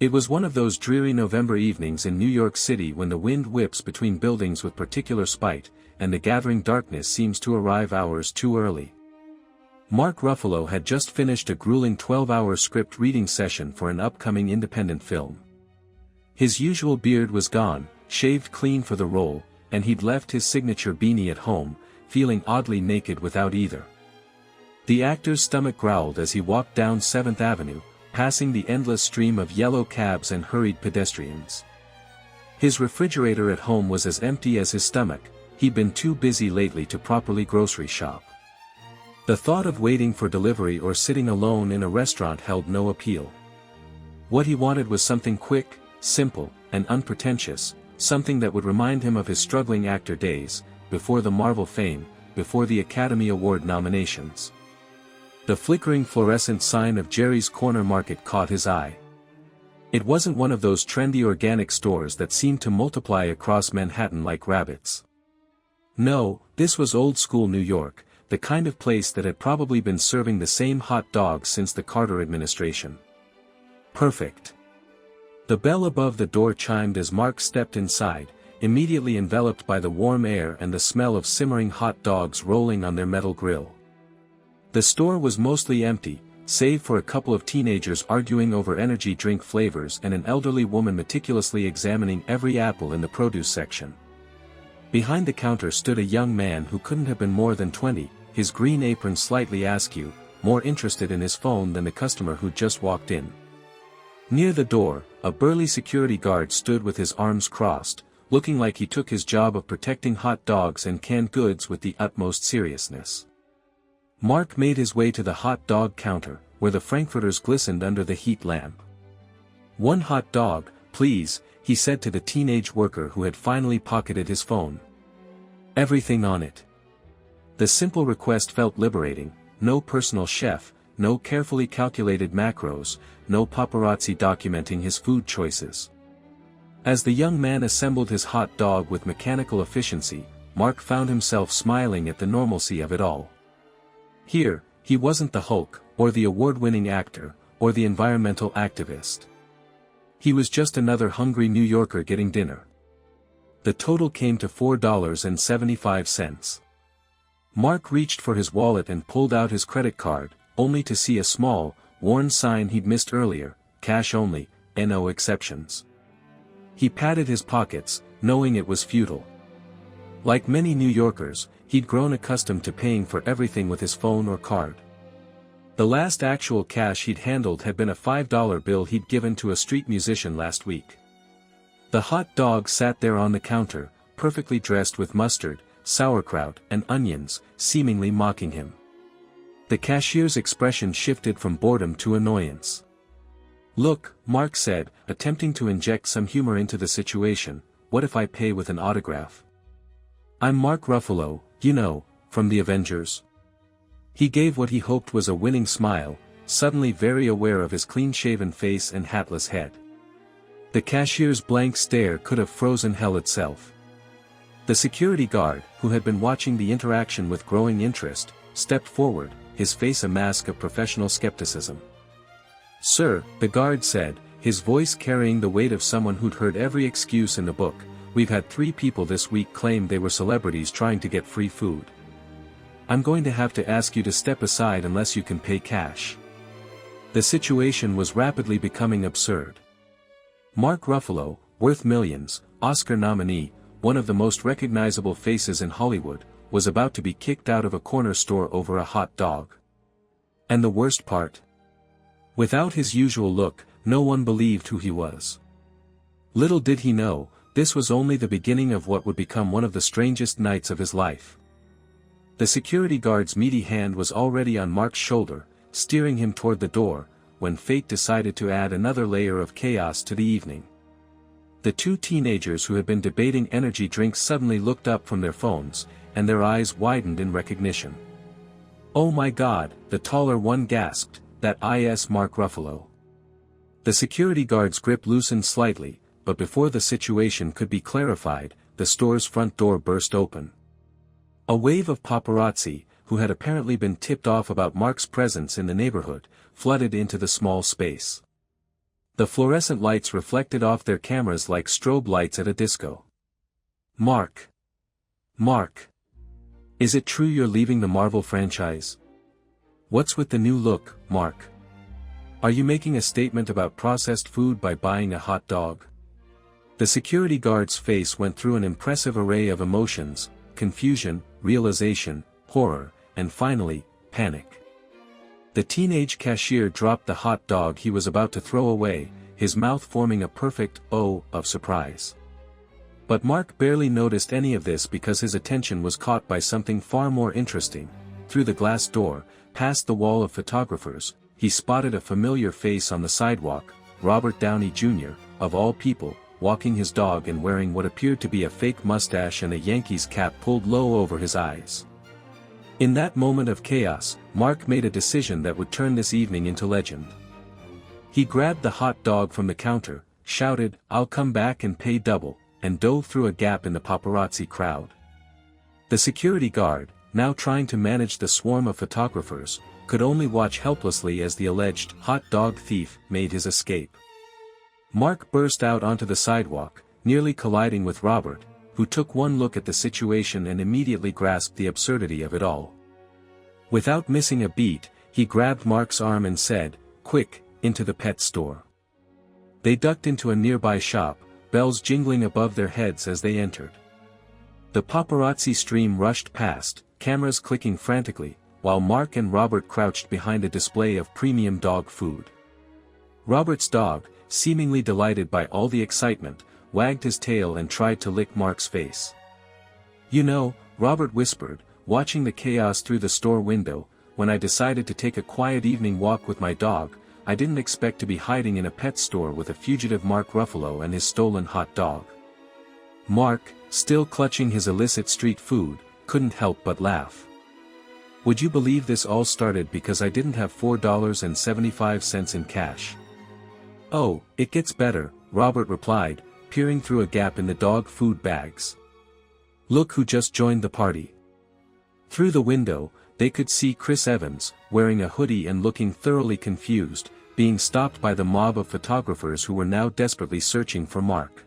It was one of those dreary November evenings in New York City when the wind whips between buildings with particular spite, and the gathering darkness seems to arrive hours too early. Mark Ruffalo had just finished a grueling 12-hour script reading session for an upcoming independent film. His usual beard was gone, shaved clean for the role, and he'd left his signature beanie at home, feeling oddly naked without either. The actor's stomach growled as he walked down 7th Avenue, passing the endless stream of yellow cabs and hurried pedestrians. His refrigerator at home was as empty as his stomach. He'd been too busy lately to properly grocery shop. The thought of waiting for delivery or sitting alone in a restaurant held no appeal. What he wanted was something quick, simple, and unpretentious, something that would remind him of his struggling actor days, before the Marvel fame, before the Academy Award nominations. The flickering fluorescent sign of Jerry's Corner Market caught his eye. It wasn't one of those trendy organic stores that seemed to multiply across Manhattan like rabbits. No, this was old-school New York, the kind of place that had probably been serving the same hot dogs since the Carter administration. Perfect. The bell above the door chimed as Mark stepped inside, immediately enveloped by the warm air and the smell of simmering hot dogs rolling on their metal grill. The store was mostly empty, save for a couple of teenagers arguing over energy drink flavors and an elderly woman meticulously examining every apple in the produce section. Behind the counter stood a young man who couldn't have been more than 20, his green apron slightly askew, more interested in his phone than the customer who'd just walked in. Near the door, a burly security guard stood with his arms crossed, looking like he took his job of protecting hot dogs and canned goods with the utmost seriousness. Mark made his way to the hot dog counter, where the frankfurters glistened under the heat lamp. "One hot dog, please," he said to the teenage worker who had finally pocketed his phone. "Everything on it." The simple request felt liberating: no personal chef, no carefully calculated macros, no paparazzi documenting his food choices. As the young man assembled his hot dog with mechanical efficiency, Mark found himself smiling at the normalcy of it all. Here, he wasn't the Hulk, or the award-winning actor, or the environmental activist. He was just another hungry New Yorker getting dinner. The total came to $4.75. Mark reached for his wallet and pulled out his credit card, only to see a small, worn sign he'd missed earlier: cash only, no exceptions. He patted his pockets, knowing it was futile. Like many New Yorkers, he'd grown accustomed to paying for everything with his phone or card. The last actual cash he'd handled had been a $5 bill he'd given to a street musician last week. The hot dog sat there on the counter, perfectly dressed with mustard, sauerkraut, and onions, seemingly mocking him. The cashier's expression shifted from boredom to annoyance. "Look," Mark said, attempting to inject some humor into the situation, "what if I pay with an autograph? I'm Mark Ruffalo, you know, from the Avengers." He gave what he hoped was a winning smile, suddenly very aware of his clean-shaven face and hatless head. The cashier's blank stare could have frozen hell itself. The security guard, who had been watching the interaction with growing interest, stepped forward, his face a mask of professional skepticism. "Sir," the guard said, his voice carrying the weight of someone who'd heard every excuse in the book, "we've had 3 people this week claim they were celebrities trying to get free food. I'm going to have to ask you to step aside unless you can pay cash." The situation was rapidly becoming absurd. Mark Ruffalo, worth millions, Oscar nominee, one of the most recognizable faces in Hollywood, was about to be kicked out of a corner store over a hot dog. And the worst part? Without his usual look, no one believed who he was. Little did he know, this was only the beginning of what would become one of the strangest nights of his life. The security guard's meaty hand was already on Mark's shoulder, steering him toward the door, when fate decided to add another layer of chaos to the evening. The 2 teenagers who had been debating energy drinks suddenly looked up from their phones, and their eyes widened in recognition. "Oh my God," the taller one gasped, "that is Mark Ruffalo." The security guard's grip loosened slightly, but before the situation could be clarified, the store's front door burst open. A wave of paparazzi, who had apparently been tipped off about Mark's presence in the neighborhood, flooded into the small space. The fluorescent lights reflected off their cameras like strobe lights at a disco. Mark. Mark. Is it true you're leaving the Marvel franchise? What's with the new look, Mark? Are you making a statement about processed food by buying a hot dog? The security guard's face went through an impressive array of emotions: confusion, realization, horror, and finally, panic. The teenage cashier dropped the hot dog he was about to throw away, his mouth forming a perfect O of surprise. But Mark barely noticed any of this because his attention was caught by something far more interesting. Through the glass door, past the wall of photographers, he spotted a familiar face on the sidewalk, Robert Downey Jr., of all people, walking his dog and wearing what appeared to be a fake mustache and a Yankees cap pulled low over his eyes. In that moment of chaos, Mark made a decision that would turn this evening into legend. He grabbed the hot dog from the counter, shouted, "I'll come back and pay double," and dove through a gap in the paparazzi crowd. The security guard, now trying to manage the swarm of photographers, could only watch helplessly as the alleged hot dog thief made his escape. Mark burst out onto the sidewalk, nearly colliding with Robert, who took one look at the situation and immediately grasped the absurdity of it all. Without missing a beat, he grabbed Mark's arm and said, "Quick, into the pet store." They ducked into a nearby shop, bells jingling above their heads as they entered. The paparazzi stream rushed past, cameras clicking frantically, while Mark and Robert crouched behind a display of premium dog food. Robert's dog, seemingly delighted by all the excitement, wagged his tail and tried to lick Mark's face. "You know," Robert whispered, watching the chaos through the store window, "when I decided to take a quiet evening walk with my dog, I didn't expect to be hiding in a pet store with a fugitive Mark Ruffalo and his stolen hot dog." Mark, still clutching his illicit street food, couldn't help but laugh. "Would you believe this all started because I didn't have $4.75 in cash?" "Oh, it gets better," Robert replied, peering through a gap in the dog food bags. "Look who just joined the party." Through the window, they could see Chris Evans, wearing a hoodie and looking thoroughly confused, being stopped by the mob of photographers who were now desperately searching for Mark.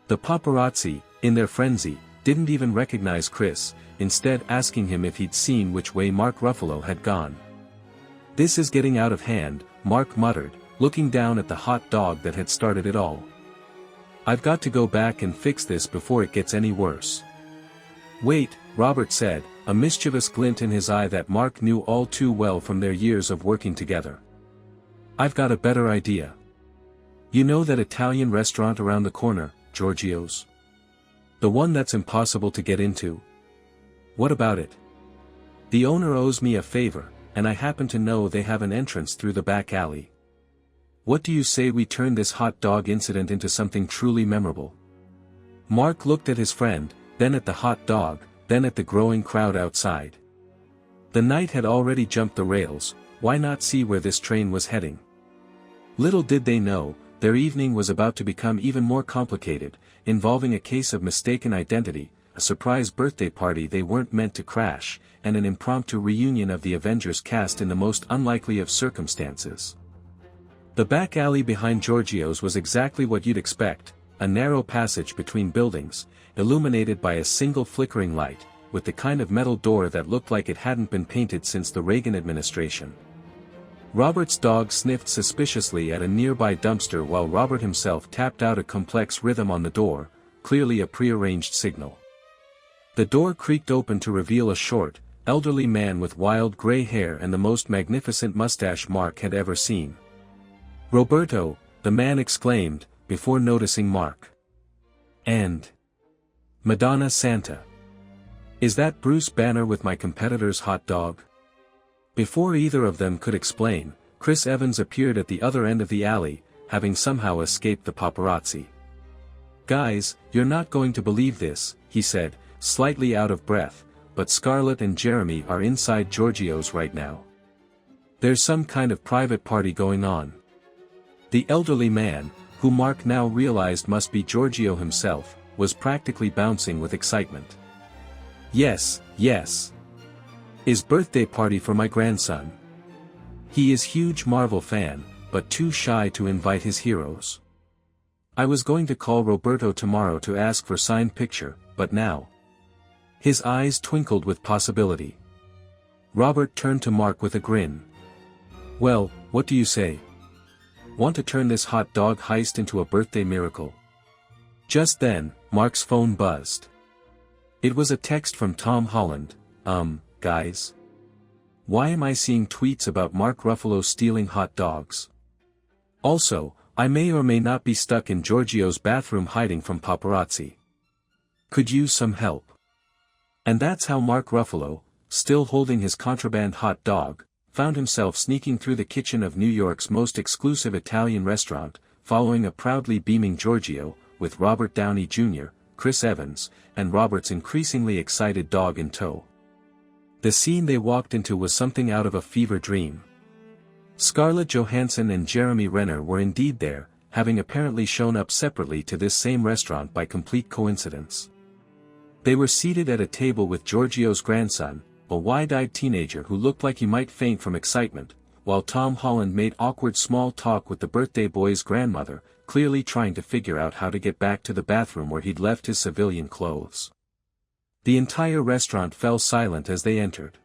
The paparazzi, in their frenzy, didn't even recognize Chris, instead asking him if he'd seen which way Mark Ruffalo had gone. "This is getting out of hand," Mark muttered, looking down at the hot dog that had started it all. "I've got to go back and fix this before it gets any worse." "Wait," Robert said, a mischievous glint in his eye that Mark knew all too well from their years of working together. "I've got a better idea. You know that Italian restaurant around the corner, Giorgio's? The one that's impossible to get into? What about it? The owner owes me a favor, and I happen to know they have an entrance through the back alley. What do you say we turn this hot dog incident into something truly memorable?" Mark looked at his friend, then at the hot dog, then at the growing crowd outside. The night had already jumped the rails, why not see where this train was heading? Little did they know, their evening was about to become even more complicated, involving a case of mistaken identity, a surprise birthday party they weren't meant to crash, and an impromptu reunion of the Avengers cast in the most unlikely of circumstances. The back alley behind Giorgio's was exactly what you'd expect, a narrow passage between buildings, illuminated by a single flickering light, with the kind of metal door that looked like it hadn't been painted since the Reagan administration. Robert's dog sniffed suspiciously at a nearby dumpster while Robert himself tapped out a complex rhythm on the door, clearly a prearranged signal. The door creaked open to reveal a short, elderly man with wild gray hair and the most magnificent mustache Mark had ever seen. "Roberto," the man exclaimed, before noticing Mark. "And Madonna Santa. Is that Bruce Banner with my competitor's hot dog?" Before either of them could explain, Chris Evans appeared at the other end of the alley, having somehow escaped the paparazzi. "Guys, you're not going to believe this," he said, slightly out of breath, "but Scarlett and Jeremy are inside Giorgio's right now. There's some kind of private party going on." The elderly man, who Mark now realized must be Giorgio himself, was practically bouncing with excitement. "Yes, yes. His birthday party for my grandson. He is huge Marvel fan, but too shy to invite his heroes. I was going to call Roberto tomorrow to ask for signed picture, but now. His eyes twinkled with possibility. Robert turned to Mark with a grin. Well, what do you say? Want to turn this hot dog heist into a birthday miracle? Just then, Mark's phone buzzed. It was a text from Tom Holland. Guys? Why am I seeing tweets about Mark Ruffalo stealing hot dogs? Also, I may or may not be stuck in Giorgio's bathroom hiding from paparazzi. Could use some help. And that's how Mark Ruffalo, still holding his contraband hot dog, found himself sneaking through the kitchen of New York's most exclusive Italian restaurant, following a proudly beaming Giorgio, with Robert Downey Jr., Chris Evans, and Robert's increasingly excited dog in tow. The scene they walked into was something out of a fever dream. Scarlett Johansson and Jeremy Renner were indeed there, having apparently shown up separately to this same restaurant by complete coincidence. They were seated at a table with Giorgio's grandson, a wide-eyed teenager who looked like he might faint from excitement, while Tom Holland made awkward small talk with the birthday boy's grandmother, clearly trying to figure out how to get back to the bathroom where he'd left his civilian clothes. The entire restaurant fell silent as they entered.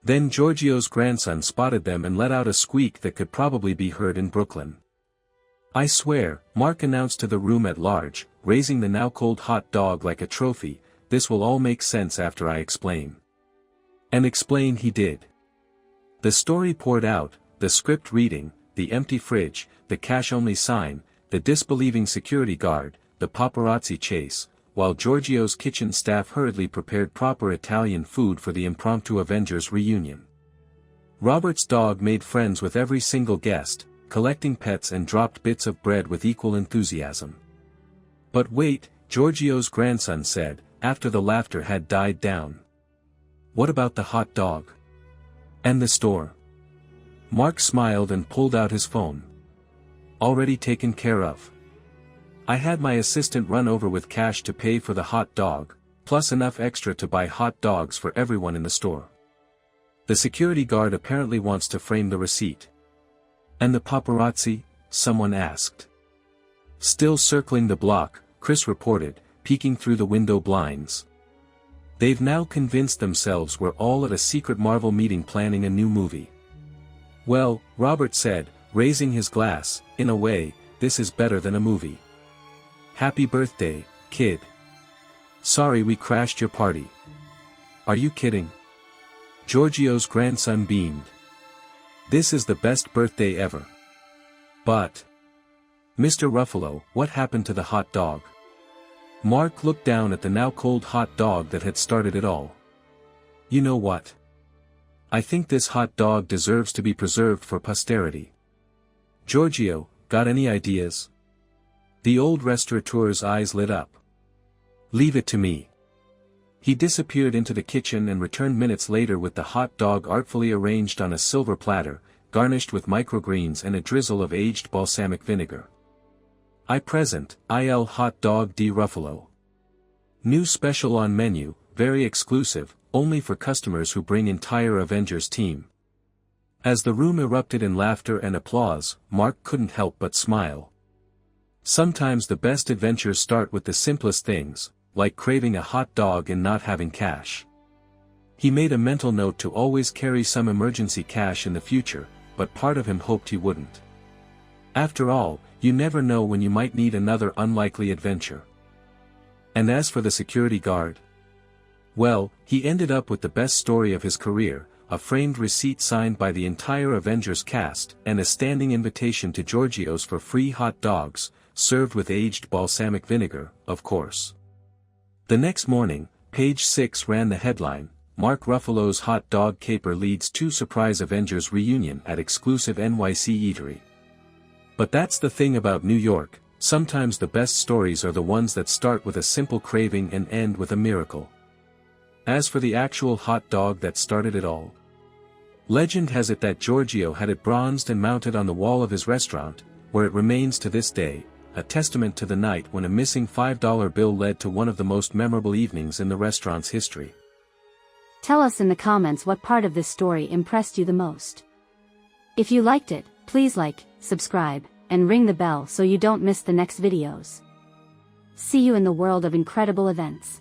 Then Giorgio's grandson spotted them and let out a squeak that could probably be heard in Brooklyn. I swear, Mark announced to the room at large, raising the now cold hot dog like a trophy, this will all make sense after I explain. And explain he did. The story poured out, the script reading, the empty fridge, the cash-only sign, the disbelieving security guard, the paparazzi chase, while Giorgio's kitchen staff hurriedly prepared proper Italian food for the impromptu Avengers reunion. Robert's dog made friends with every single guest, collecting pets and dropped bits of bread with equal enthusiasm. But wait, Giorgio's grandson said, after the laughter had died down. What about the hot dog? And the store? Mark smiled and pulled out his phone. Already taken care of. I had my assistant run over with cash to pay for the hot dog, plus enough extra to buy hot dogs for everyone in the store. The security guard apparently wants to frame the receipt. And the paparazzi? Someone asked. Still circling the block, Chris reported, peeking through the window blinds. They've now convinced themselves we're all at a secret Marvel meeting planning a new movie. Well, Robert said, raising his glass, in a way, this is better than a movie. Happy birthday, kid. Sorry we crashed your party. Are you kidding? Giorgio's grandson beamed. This is the best birthday ever. But, Mr. Ruffalo, what happened to the hot dog? Mark looked down at the now cold hot dog that had started it all. You know what? I think this hot dog deserves to be preserved for posterity. Giorgio, got any ideas? The old restaurateur's eyes lit up. Leave it to me. He disappeared into the kitchen and returned minutes later with the hot dog artfully arranged on a silver platter, garnished with microgreens and a drizzle of aged balsamic vinegar. I present, IL Hot Dog di Ruffalo. New special on menu, very exclusive, only for customers who bring entire Avengers team. As the room erupted in laughter and applause, Mark couldn't help but smile. Sometimes the best adventures start with the simplest things, like craving a hot dog and not having cash. He made a mental note to always carry some emergency cash in the future, but part of him hoped he wouldn't. After all, you never know when you might need another unlikely adventure. And as for the security guard? Well, he ended up with the best story of his career, a framed receipt signed by the entire Avengers cast, and a standing invitation to Giorgio's for free hot dogs, served with aged balsamic vinegar, of course. The next morning, page 6 ran the headline, Mark Ruffalo's hot dog caper leads to surprise Avengers reunion at exclusive NYC eatery. But that's the thing about New York, sometimes the best stories are the ones that start with a simple craving and end with a miracle. As for the actual hot dog that started it all, legend has it that Giorgio had it bronzed and mounted on the wall of his restaurant, where it remains to this day, a testament to the night when a missing $5 bill led to one of the most memorable evenings in the restaurant's history. Tell us in the comments what part of this story impressed you the most. If you liked it, please like, subscribe, and ring the bell so you don't miss the next videos. See you in the world of incredible events.